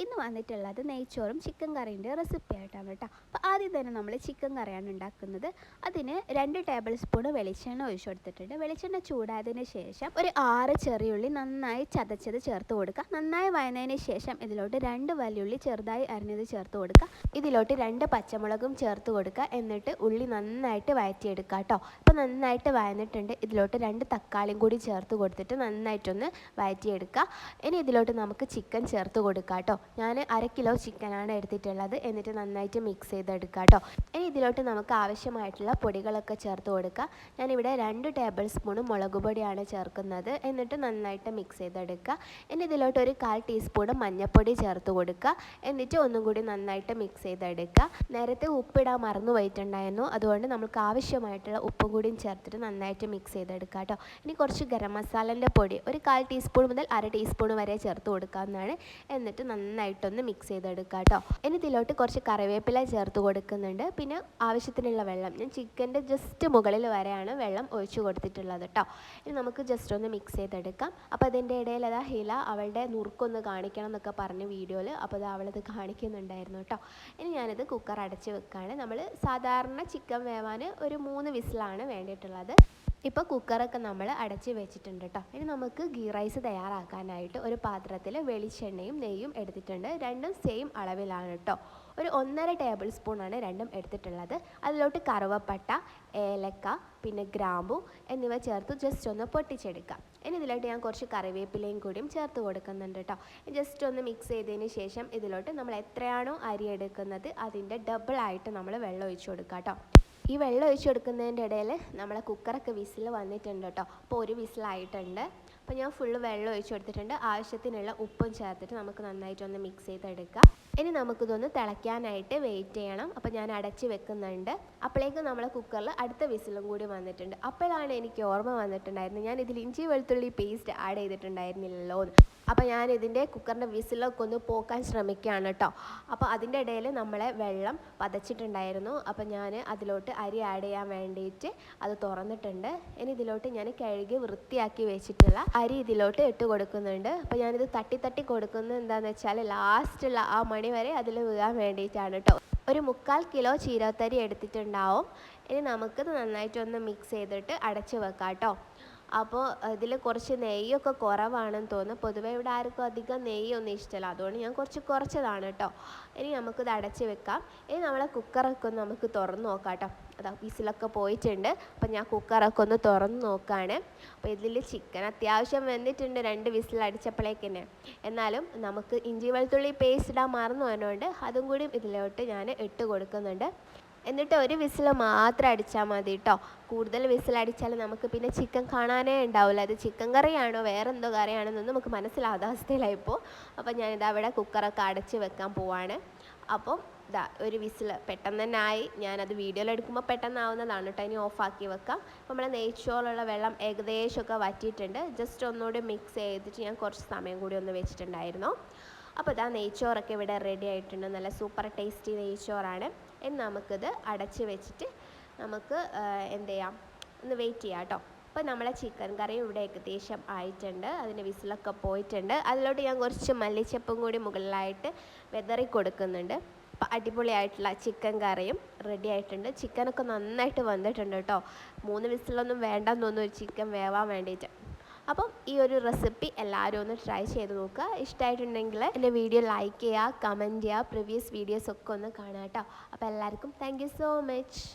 ഇന്ന് വന്നിട്ടുള്ളത് നെയ്ച്ചോറും ചിക്കൻ കറീൻ്റെ റെസിപ്പി ആയിട്ടാണ് കേട്ടോ. അപ്പോൾ ആദ്യം തന്നെ നമ്മൾ ചിക്കൻ കറിയാണ് ഉണ്ടാക്കുന്നത്. അതിന് 2 ടേബിൾ സ്പൂൺ വെളിച്ചെണ്ണ ഒഴിച്ചു കൊടുത്തിട്ടുണ്ട്. വെളിച്ചെണ്ണ ചൂടായതിന് ശേഷം ഒരു 6 ചെറിയുള്ളി നന്നായി ചതച്ചത് ചേർത്ത് കൊടുക്കുക. നന്നായി വഴന്നതിന് ശേഷം ഇതിലോട്ട് 2 വലിയുള്ളി ചെറുതായി അരിഞ്ഞത് ചേർത്ത് കൊടുക്കുക. ഇതിലോട്ട് 2 പച്ചമുളകും ചേർത്ത് കൊടുക്കുക. എന്നിട്ട് ഉള്ളി നന്നായിട്ട് വഴറ്റിയെടുക്കുക കേട്ടോ. അപ്പോൾ നന്നായിട്ട് വഴന്നിട്ടുണ്ട്. ഇതിലോട്ട് 2 തക്കാളിയും കൂടി ചേർത്ത് കൊടുത്തിട്ട് നന്നായിട്ടൊന്ന് വഴറ്റിയെടുക്കുക. ഇനി ഇതിലോട്ട് നമുക്ക് ചിക്കൻ ചേർത്ത് കൊടുക്കാം കേട്ടോ. ഞാൻ 1/2 കിലോ ചിക്കനാണ് എടുത്തിട്ടുള്ളത്. എന്നിട്ട് നന്നായിട്ട് മിക്സ് ചെയ്തെടുക്കുക കേട്ടോ. ഇനി ഇതിലോട്ട് നമുക്ക് ആവശ്യമായിട്ടുള്ള പൊടികളൊക്കെ ചേർത്ത് കൊടുക്കുക. ഞാനിവിടെ 2 ടേബിൾ സ്പൂൺ മുളക് പൊടിയാണ് ചേർക്കുന്നത്. എന്നിട്ട് നന്നായിട്ട് മിക്സ് ചെയ്തെടുക്കുക. ഇനി ഇതിലോട്ട് ഒരു 1/4 ടീസ്പൂൺ മഞ്ഞൾപ്പൊടി ചേർത്ത് കൊടുക്കുക. എന്നിട്ട് ഒന്നും കൂടി നന്നായിട്ട് മിക്സ് ചെയ്തെടുക്കുക. നേരത്തെ ഉപ്പിടാൻ മറന്നു പോയിട്ടുണ്ടായിരുന്നു. അതുകൊണ്ട് നമുക്ക് ആവശ്യമായിട്ടുള്ള ഉപ്പും കൂടിയും ചേർത്തിട്ട് നന്നായിട്ട് മിക്സ് ചെയ്തെടുക്കുക കേട്ടോ. ഇനി കുറച്ച് ഗരം മസാലൻ്റെ പൊടി ഒരു 1/4 ടീസ്പൂൺ മുതൽ 1/2 ടീസ്പൂൺ വരെ ചേർത്ത് കൊടുക്കാവുന്നതാണ്. എന്നിട്ട് നന്നായിട്ടൊന്ന് മിക്സ് ചെയ്തെടുക്കുക കേട്ടോ. ഇനി ഇതിലോട്ട് കുറച്ച് കറിവേപ്പില ചേർത്ത് കൊടുക്കുന്നുണ്ട്. പിന്നെ ആവശ്യത്തിനുള്ള വെള്ളം, ഞാൻ ചിക്കൻ്റെ ജസ്റ്റ് മുകളിൽ വരെയാണ് വെള്ളം ഒഴിച്ചു കൊടുത്തിട്ടുള്ളത് കേട്ടോ. ഇനി നമുക്ക് ജസ്റ്റ് ഒന്ന് മിക്സ് ചെയ്തെടുക്കാം. അപ്പോൾ അതിൻ്റെ ഇടയിൽ അതാ ഹില അവളുടെ നുറുക്കൊന്ന് കാണിക്കണം എന്നൊക്കെ പറഞ്ഞ് വീഡിയോയിൽ, അപ്പോൾ അത് അവളത് കാണിക്കുന്നുണ്ടായിരുന്നു കേട്ടോ. ഇനി ഞാനിത് കുക്കർ അടച്ച് വെക്കുകയാണ്. നമ്മൾ സാധാരണ ചിക്കൻ വേവാൻ ഒരു 3 വിസിലാണ് വേണ്ടിയിട്ടുള്ളത്. ഇപ്പോൾ കുക്കറൊക്കെ നമ്മൾ അടച്ച് വെച്ചിട്ടുണ്ട് കേട്ടോ. ഇനി നമുക്ക് ഗീ റൈസ് തയ്യാറാക്കാനായിട്ട് ഒരു പാത്രത്തിൽ വെളിച്ചെണ്ണയും നെയ്യും എടുത്തിട്ടുണ്ട്. രണ്ടും സെയിം അളവിലാണ് കേട്ടോ. ഒരു 1.5 ടേബിൾ സ്പൂണാണ് രണ്ടും എടുത്തിട്ടുള്ളത്. അതിലോട്ട് കറുവപ്പട്ട, ഏലക്ക, പിന്നെ ഗ്രാമ്പു എന്നിവ ചേർത്ത് ജസ്റ്റ് ഒന്ന് പൊട്ടിച്ചെടുക്കാം. ഇനി ഇതിലോട്ട് ഞാൻ കുറച്ച് കറിവേപ്പിലയും കൂടിയും ചേർത്ത് കൊടുക്കുന്നുണ്ട് കേട്ടോ. ജസ്റ്റ് ഒന്ന് മിക്സ് ചെയ്തതിന് ശേഷം ഇതിലോട്ട് നമ്മൾ എത്രയാണോ അരി എടുക്കുന്നത് അതിൻ്റെ ഡബിൾ ആയിട്ട് നമ്മൾ വെള്ളം ഒഴിച്ചു കൊടുക്കാം കേട്ടോ. ഈ വെള്ളം ഒഴിച്ച് കൊടുക്കുന്നതിൻ്റെ ഇടയിൽ നമ്മളെ കുക്കറൊക്കെ വിസിൽ വന്നിട്ടുണ്ട് കേട്ടോ. അപ്പോൾ ഒരു വിസിലായിട്ടുണ്ട്. അപ്പോൾ ഞാൻ ഫുള്ള് വെള്ളം ഒഴിച്ച് കൊടുത്തിട്ടുണ്ട്. ആവശ്യത്തിനുള്ള ഉപ്പും ചേർത്തിട്ട് നമുക്ക് നന്നായിട്ടൊന്ന് മിക്സ് ചെയ്തെടുക്കാം. ഇനി നമുക്കിതൊന്ന് തിളയ്ക്കാനായിട്ട് വെയിറ്റ് ചെയ്യണം. അപ്പോൾ ഞാൻ അടച്ച് വെക്കുന്നുണ്ട്. അപ്പോഴേക്കും നമ്മളെ കുക്കറിൽ അടുത്ത വിസിലും കൂടി വന്നിട്ടുണ്ട്. അപ്പോഴാണ് എനിക്ക് ഓർമ്മ വന്നിട്ടുണ്ടായിരുന്നത് ഞാൻ ഇതിൽ ഇഞ്ചി വെളുത്തുള്ളി പേസ്റ്റ് ആഡ് ചെയ്തിട്ടുണ്ടായിരുന്നില്ലല്ലോ എന്ന്. അപ്പോൾ ഞാൻ ഇതിൻ്റെ കുക്കറിൻ്റെ വിസിലൊക്കെ ഒന്ന് പോക്കാൻ ശ്രമിക്കുകയാണ് കേട്ടോ. അപ്പോൾ അതിൻ്റെ ഇടയിൽ നമ്മളെ വെള്ളം പതച്ചിട്ടുണ്ടായിരുന്നു. അപ്പോൾ ഞാൻ അതിലോട്ട് അരി ആഡ് ചെയ്യാൻ വേണ്ടിയിട്ട് അത് തുറന്നിട്ടുണ്ട്. ഇനി ഇതിലോട്ട് ഞാൻ കഴുകി വൃത്തിയാക്കി വെച്ചിട്ടുള്ള അരി ഇതിലോട്ട് ഇട്ട് കൊടുക്കുന്നുണ്ട്. അപ്പോൾ ഞാനിത് തട്ടി കൊടുക്കുന്നത് എന്താണെന്ന് വെച്ചാൽ ലാസ്റ്റുള്ള ആ മണി വരെ അതിൽ വീഴാൻ വേണ്ടിയിട്ടാണ് കേട്ടോ. ഒരു 3/4 കിലോ ചീരത്തരി എടുത്തിട്ടുണ്ടാവും. ഇനി നമുക്കിത് നന്നായിട്ടൊന്ന് മിക്സ് ചെയ്തിട്ട് അടച്ച് വെക്കാം കേട്ടോ. അപ്പോൾ ഇതിൽ കുറച്ച് നെയ്യൊക്കെ കുറവാണെന്ന് തോന്നുന്നു. പൊതുവേ ഇവിടെ ആർക്കും അധികം നെയ്യൊന്നും ഇഷ്ടമല്ല. അതുകൊണ്ട് ഞാൻ കുറച്ചതാണ് കേട്ടോ. ഇനി നമുക്കിത് അടച്ച് വെക്കാം. ഇനി നമ്മളെ കുക്കറൊക്കെ ഒന്ന് നമുക്ക് തുറന്ന് നോക്കാം കേട്ടോ. അതാ വിസിലൊക്കെ പോയിട്ടുണ്ട്. അപ്പം ഞാൻ കുക്കറൊക്കെ ഒന്ന് തുറന്ന് നോക്കുകയാണ്. അപ്പോൾ ഇതിൽ ചിക്കൻ അത്യാവശ്യം വെന്തിട്ടുണ്ട് 2 വിസിൽ അടിച്ചപ്പോഴേക്കന്നെ. എന്നാലും നമുക്ക് ഇഞ്ചി വെളുത്തുള്ളി പേസ്റ്റ് ഇടാൻ മറന്നു പോയതുകൊണ്ട് അതും കൂടി ഇതിലോട്ട് ഞാൻ ഇട്ട് കൊടുക്കുന്നുണ്ട്. എന്നിട്ട് ഒരു വിസിൽ മാത്രം അടിച്ചാൽ മതി കേട്ടോ. കൂടുതൽ വിസിലടിച്ചാൽ നമുക്ക് പിന്നെ ചിക്കൻ കാണാനേ ഉണ്ടാവില്ല. അത് ചിക്കൻ കറിയാണോ വേറെ എന്തോ കറിയാണെന്നൊന്നും നമുക്ക് മനസ്സിലാവാത്ത അവസ്ഥയിലായിപ്പോൾ. അപ്പോൾ ഞാനിതാ അവിടെ കുക്കറൊക്കെ അടച്ച് വെക്കാൻ പോവാണ്. അപ്പം ഇതാ ഒരു വിസിൽ പെട്ടെന്ന് തന്നെ ആയി. ഞാനത് വീഡിയോയിൽ എടുക്കുമ്പോൾ പെട്ടെന്നാവുന്നതാണ് കേട്ടോ. ഇനി ഓഫാക്കി വെക്കാം. അപ്പോൾ നമ്മളെ നെയ്ച്ചോറുള്ള വെള്ളം ഏകദേശമൊക്കെ വറ്റിയിട്ടുണ്ട്. ജസ്റ്റ് ഒന്നുകൂടി മിക്സ് ചെയ്തിട്ട് ഞാൻ കുറച്ച് സമയം കൂടി ഒന്ന് വെച്ചിട്ടുണ്ടായിരുന്നു. അപ്പോൾ ഇതാ നെയ്ച്ചോറൊക്കെ ഇവിടെ റെഡി ആയിട്ടുണ്ട്. നല്ല സൂപ്പർ ടേസ്റ്റി നെയ്ച്ചോറാണ്. ഇനി നമുക്കിത് അടച്ച് വെച്ചിട്ട് നമുക്ക് എന്ത് ചെയ്യാം, ഒന്ന് വെയിറ്റ് ചെയ്യാം കേട്ടോ. അപ്പോൾ നമ്മളെ ചിക്കൻ കറിയും ഇവിടെ ഏകദേശം ആയിട്ടുണ്ട്. അതിൻ്റെ വിസിലൊക്കെ പോയിട്ടുണ്ട്. അതിലോട്ട് ഞാൻ കുറച്ച് മല്ലിച്ചപ്പും കൂടി മുകളിലായിട്ട് വെതറി കൊടുക്കുന്നുണ്ട്. അപ്പോൾ അടിപൊളിയായിട്ടുള്ള ചിക്കൻ കറിയും റെഡി ആയിട്ടുണ്ട്. ചിക്കനൊക്കെ നന്നായിട്ട് വന്നിട്ടുണ്ട് കേട്ടോ. 3 വിസിലൊന്നും വേണ്ടെന്ന് തോന്നുന്നു ചിക്കൻ വേവാൻ വേണ്ടിയിട്ട്. അപ്പം ഈ ഒരു റെസിപ്പി എല്ലാവരും ഒന്ന് ട്രൈ ചെയ്ത് നോക്കുക. ഇഷ്ടമായിട്ടുണ്ടെങ്കിൽ എൻ്റെ വീഡിയോ ലൈക്ക് ചെയ്യുക, കമൻറ്റ് ചെയ്യുക, പ്രീവിയസ് വീഡിയോസൊക്കെ ഒന്ന് കാണാം കേട്ടോ. അപ്പോൾ എല്ലാവർക്കും താങ്ക് യു സോ മച്ച്.